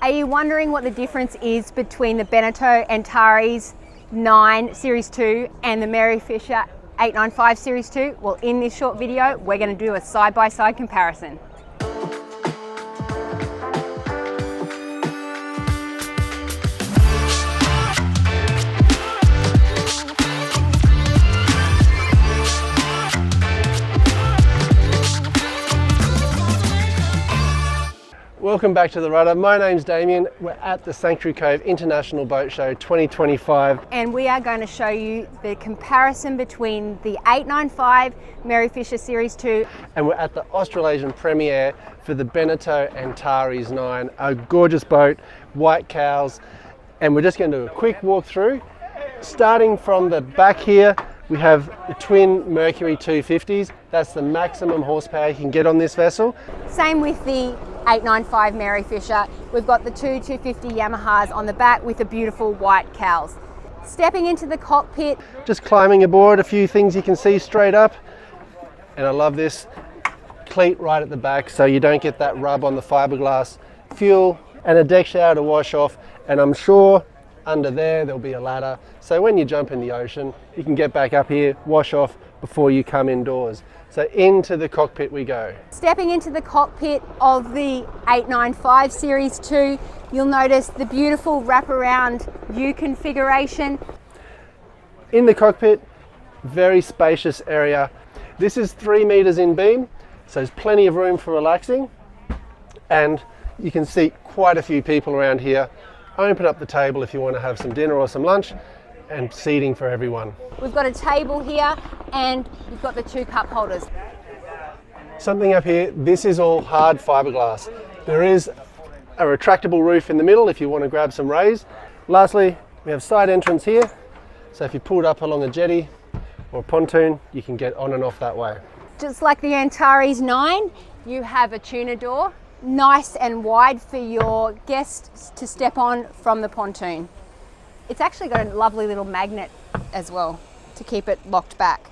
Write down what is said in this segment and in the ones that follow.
Are you wondering what the difference is between the Beneteau Antares 9 Series 2 and the Merry Fisher 895 Series 2? Well, in this short video, we're going to do a side-by-side comparison. Welcome back to the Rudder. My name's Damian. We're at the Sanctuary Cove International Boat Show 2025. And we are going to show you the comparison between the 895 Merry Fisher Series 2. And we're at the Australasian premiere for the Beneteau Antares 9. A gorgeous boat, white cows. And we're just going to do a quick walk through. Starting from the back here, we have the twin Mercury 250s. That's the maximum horsepower you can get on this vessel. Same with the 895 Merry Fisher. We've got the two 250 Yamahas on the back with the beautiful white cowls. Stepping into the cockpit. Just climbing aboard, a few things you can see straight up. And I love this cleat right at the back so you don't get that rub on the fiberglass. Fuel and a deck shower to wash off. And I'm sure under there'll be a ladder. So when you jump in the ocean, you can get back up here, wash off before you come indoors. So into the cockpit we go. Stepping into the cockpit of the 895 Series 2, you'll notice the beautiful wraparound U configuration. In the cockpit, very spacious area. This is 3 meters in beam, so there's plenty of room for relaxing. And you can seat quite a few people around here. Open up the table if you want to have some dinner or some lunch, and seating for everyone. We've got a table here and we've got the 2 cup holders. Something up here, this is all hard fiberglass. There is a retractable roof in the middle if you want to grab some rays. Lastly, we have side entrance here. So if you pulled up along a jetty or a pontoon, you can get on and off that way. Just like the Antares 9, you have a tuna door, nice and wide for your guests to step on from the pontoon. It's actually got a lovely little magnet as well to keep it locked back.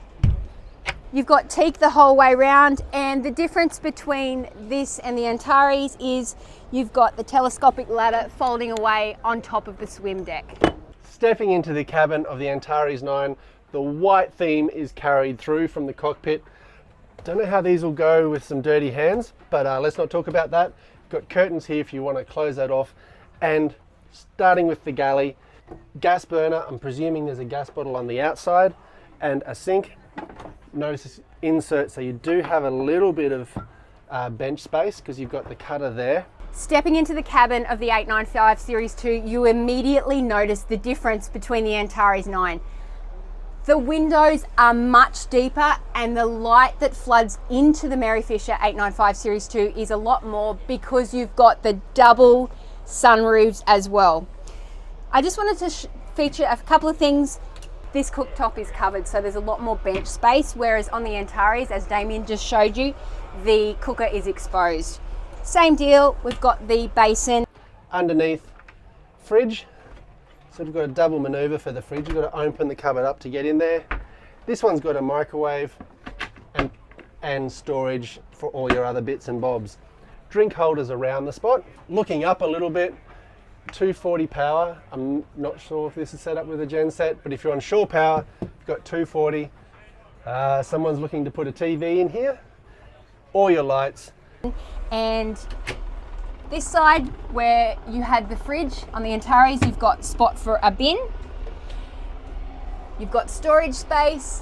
You've got teak the whole way round, and the difference between this and the Antares is you've got the telescopic ladder folding away on top of the swim deck. Stepping into the cabin of the Antares 9, the white theme is carried through from the cockpit. Don't know how these will go with some dirty hands, but let's not talk about that. Got curtains here if you want to close that off. And starting with the galley, gas burner, I'm presuming there's a gas bottle on the outside, and a sink. Notice this insert, so you do have a little bit of bench space because you've got the cutter there. Stepping into the cabin of the 895 Series 2, you immediately notice the difference between the Antares 9. The windows are much deeper and the light that floods into the Merry Fisher 895 Series 2 is a lot more because you've got the double sunroofs as well. I just wanted to feature a couple of things. This cooktop is covered, so there's a lot more bench space, whereas on the Antares, as Damian just showed you, the cooker is exposed. Same deal, we've got the basin. Underneath, fridge. So we've got a double maneuver for the fridge. You've got to open the cupboard up to get in there. This one's got a microwave and storage for all your other bits and bobs. Drink holders around the spot. Looking up a little bit, 240 power. I'm not sure if this is set up with a gen set, but if you're on shore power, you've got 240. Someone's looking to put a TV in here, all your lights. And this side where you had the fridge on the Antares, you've got spot for a bin. You've got storage space.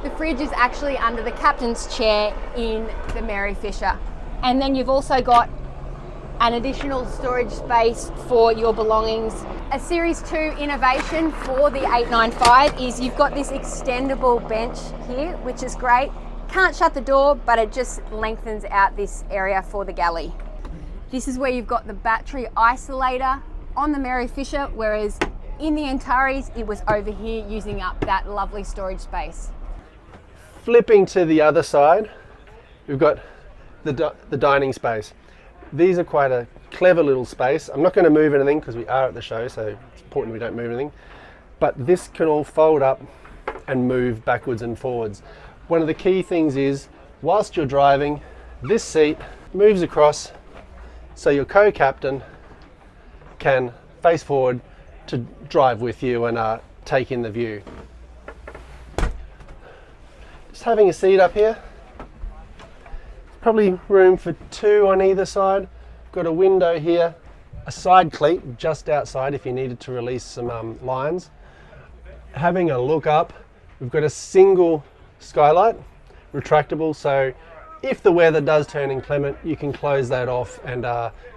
The fridge is actually under the captain's chair in the Merry Fisher. And then you've also got an additional storage space for your belongings. A Series 2 innovation for the 895 is you've got this extendable bench here, which is great. Can't shut the door, but it just lengthens out this area for the galley. This is where you've got the battery isolator on the Merry Fisher, whereas in the Antares, it was over here using up that lovely storage space. Flipping to the other side, we've got the dining space. These are quite a clever little space. I'm not going to move anything because we are at the show, so it's important we don't move anything. But this can all fold up and move backwards and forwards. One of the key things is, whilst you're driving, this seat moves across so your co-captain can face forward to drive with you and take in the view. Just having a seat up here. Probably room for 2 on either side. Got a window here, a side cleat just outside if you needed to release some lines. Having a look up, we've got a single skylight, retractable, so if the weather does turn inclement, you can close that off and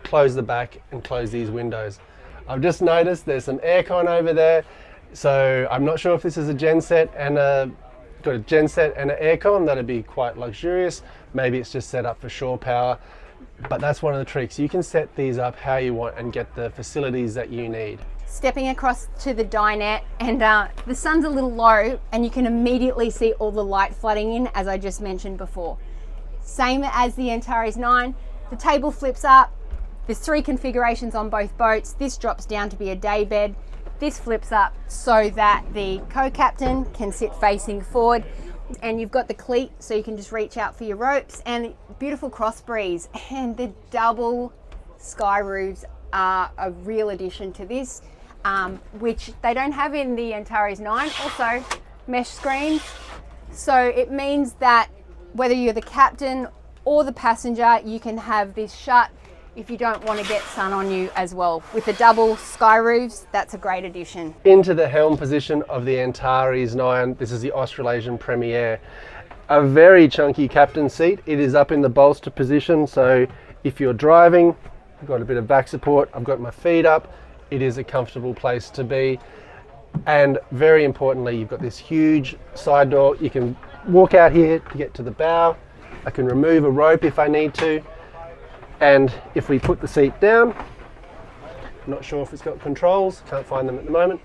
close the back and close these windows. I've just noticed there's some aircon over there, so I'm not sure if this is a genset and got a genset and an aircon. That'd be quite luxurious. Maybe it's just set up for shore power, but that's one of the tricks. You can set these up how you want and get the facilities that you need. Stepping across to the dinette, and the sun's a little low and you can immediately see all the light flooding in, as I just mentioned before. Same as the Antares 9, the table flips up. There's 3 configurations on both boats. This drops down to be a day bed. This flips up so that the co-captain can sit facing forward, and you've got the cleat so you can just reach out for your ropes, and beautiful cross breeze. And the double sky roofs are a real addition to this, which they don't have in the Antares 9. Also mesh screens, so it means that whether you're the captain or the passenger, you can have this shut if you don't want to get sun on you as well. With the double sky roofs, that's a great addition. Into the helm position of the Antares 9, this is the Australasian Premier. A very chunky captain seat. It is up in the bolster position, so if you're driving, I've got a bit of back support, I've got my feet up, it is a comfortable place to be. And very importantly, you've got this huge side door. You can walk out here to get to the bow. I can remove a rope if I need to. And if we put the seat down, I'm not sure if it's got controls, can't find them at the moment.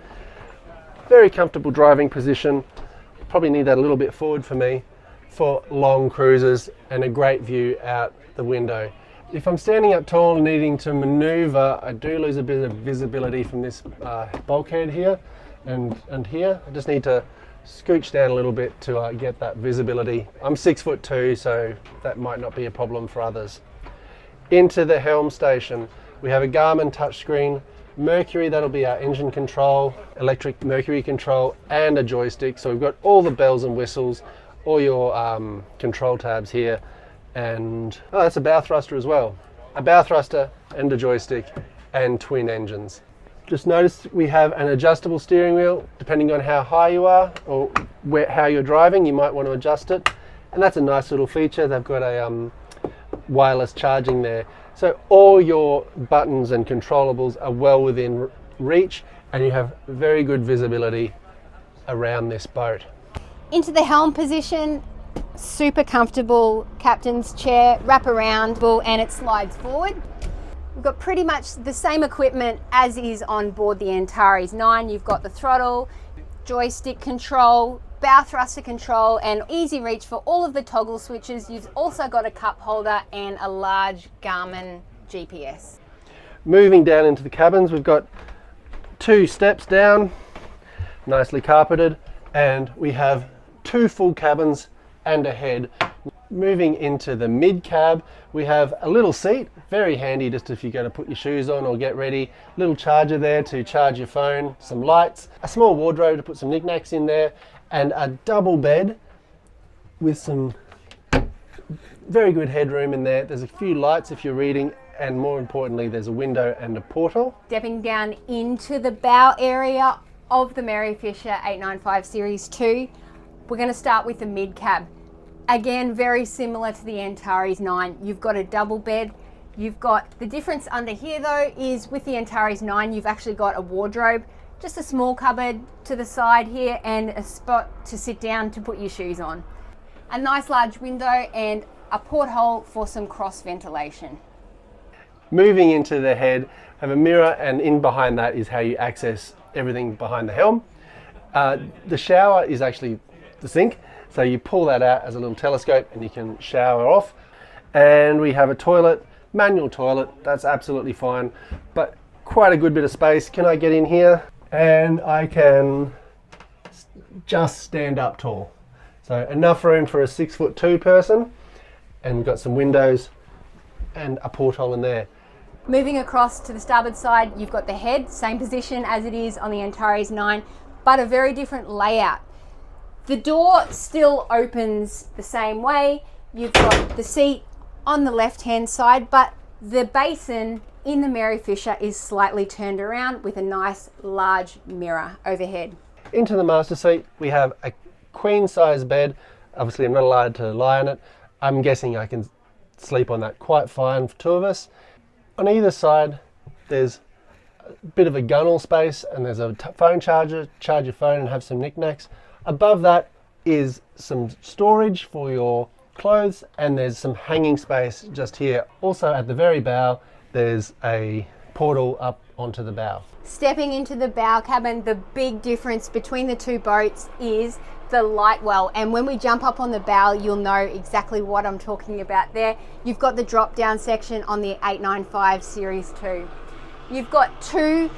Very comfortable driving position. Probably need that a little bit forward for me for long cruises, and a great view out the window. If I'm standing up tall and needing to maneuver, I do lose a bit of visibility from this bulkhead here and here. I just need to scooch down a little bit to get that visibility. I'm 6'2", so that might not be a problem for others. Into the helm station, we have a Garmin touchscreen, Mercury, that'll be our engine control, electric Mercury control, and a joystick. So we've got all the bells and whistles, all your control tabs here, and that's a bow thruster as well. A bow thruster and a joystick and twin engines. Just notice we have an adjustable steering wheel. Depending on how high you are or how you're driving, you might want to adjust it. And that's a nice little feature. They've got a wireless charging there. So all your buttons and controllables are well within reach, and you have very good visibility around this boat. Into the helm position, super comfortable captain's chair, wrap around, and it slides forward. We've got pretty much the same equipment as is on board the Antares 9. You've got the throttle, joystick control, bow thruster control, and easy reach for all of the toggle switches. You've also got a cup holder and a large Garmin GPS. Moving down into the cabins, we've got 2 steps down, nicely carpeted, and we have 2 full cabins and a head. Moving into the mid cab, we have a little seat, very handy just if you're going to put your shoes on or get ready. Little charger there to charge your phone, some lights, a small wardrobe to put some knickknacks in there, and a double bed with some very good headroom in there. There's a few lights if you're reading, and more importantly, there's a window and a porthole. Stepping down into the bow area of the Merry Fisher 895 Series 2, we're going to start with the mid cab. Again, very similar to the Antares 9. You've got a double bed. You've got, the difference under here though is with the Antares 9, you've actually got a wardrobe, just a small cupboard to the side here, and a spot to sit down to put your shoes on. A nice large window and a porthole for some cross ventilation. Moving into the head, have a mirror, and in behind that is how you access everything behind the helm. The shower is actually the sink. So you pull that out as a little telescope and you can shower off. And we have a toilet, manual toilet, that's absolutely fine, but quite a good bit of space. Can I get in here? And I can just stand up tall. So enough room for a 6'2" person, and we've got some windows and a porthole in there. Moving across to the starboard side, you've got the head, same position as it is on the Antares 9, but a very different layout. The door still opens the same way. You've got the seat on the left-hand side, but the basin in the Merry Fisher is slightly turned around with a nice large mirror overhead. Into the master suite, we have a queen size bed. Obviously I'm not allowed to lie on it. I'm guessing I can sleep on that quite fine for two of us. On either side, there's a bit of a gunnel space, and there's a phone charger, charge your phone and have some knickknacks. Above that is some storage for your clothes, and there's some hanging space just here. Also at the very bow, there's a portal up onto the bow. Stepping into the bow cabin, the big difference between the two boats is the light well, and when we jump up on the bow, you'll know exactly what I'm talking about there. You've got the drop down section on the 895 Series 2. You've got two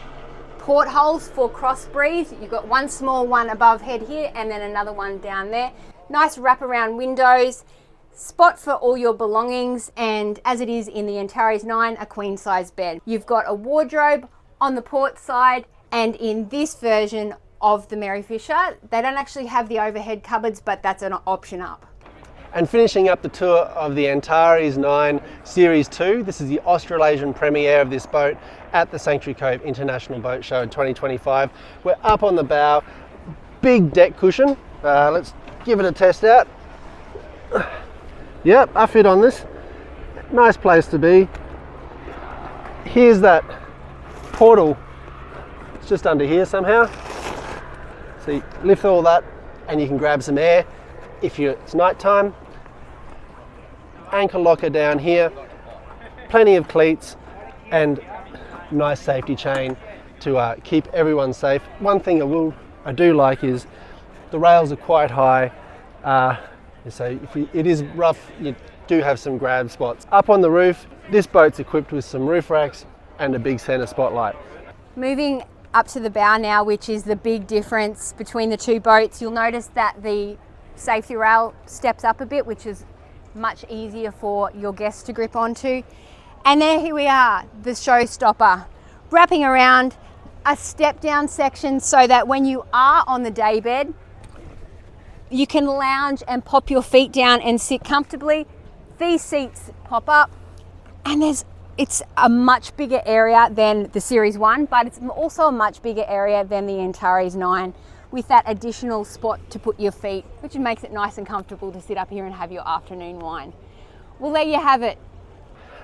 portholes for cross breathe. You've got one small one above head here and then another one down there. Nice wraparound windows, spot for all your belongings, and as it is in the Antares 9, a queen size bed. You've got a wardrobe on the port side, and in this version of the Merry Fisher, they don't actually have the overhead cupboards, but that's an option up. And finishing up the tour of the Antares 9 Series 2, this is the Australasian premiere of this boat at the Sanctuary Cove International Boat Show in 2025. We're up on the bow, big deck cushion. Let's give it a test out. Yep, I fit on this. Nice place to be. Here's that portal. It's just under here somehow. So you lift all that and you can grab some air if it's night time. Anchor locker down here, plenty of cleats and nice safety chain to keep everyone safe. One thing I do like is the rails are quite high, so if it is rough, you do have some grab spots. Up on the roof, this boat's equipped with some roof racks and a big center spotlight. Moving up to the bow now, which is the big difference between the two boats, you'll notice that the safety rail steps up a bit, which is much easier for your guests to grip onto. And there, here we are, the showstopper, wrapping around a step down section so that when you are on the day bed, you can lounge and pop your feet down and sit comfortably. These seats pop up, and it's a much bigger area than the Series 1, but it's also a much bigger area than the Antares 9, with that additional spot to put your feet, which makes it nice and comfortable to sit up here and have your afternoon wine. Well, there you have it.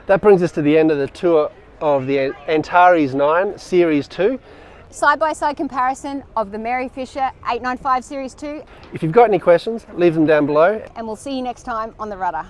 That brings us to the end of the tour of the Antares 9 Series 2. Side-by-side comparison of the Merry Fisher 895 Series 2. If you've got any questions, leave them down below. And we'll see you next time on the Rudder.